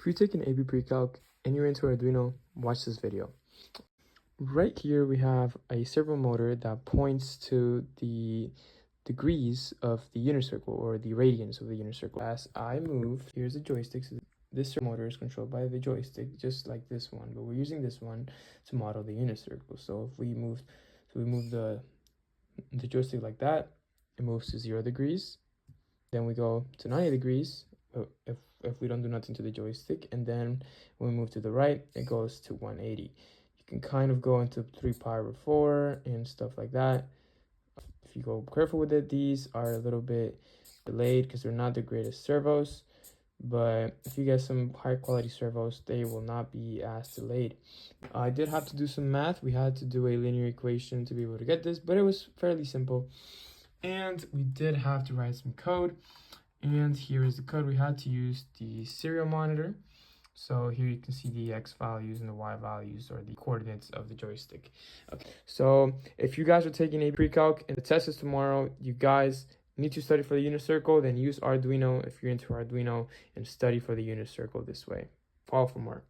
If you're taking AB Pre-Calc and you're into Arduino, watch this video. Right here we have a servo motor that points to the degrees of the unit circle, or the radians of the unit circle. As I move, here's the joystick. So this servo motor is controlled by the joystick, just like this one, but we're using this one to model the unit circle. So if we move, the joystick like that, it moves to 0 degrees. Then we go to 90 degrees if we don't do nothing to the joystick, and then when we move to the right, it goes to 180. You can kind of go into 3 pi over 4 and stuff like that. If you go careful with it, these are a little bit delayed because they're not the greatest servos, but if you get some high quality servos, they will not be as delayed. I did have to do some math. We had to do a linear equation to be able to get this, but it was fairly simple. And we did have to write some code. And here is the code. We had to use the serial monitor. So here you can see the X values and the Y values, or the coordinates of the joystick. Okay. So if you guys are taking a pre-calc and the test is tomorrow, you guys need to study for the unit circle, then use Arduino if you're into Arduino, and study for the unit circle this way. Follow for more.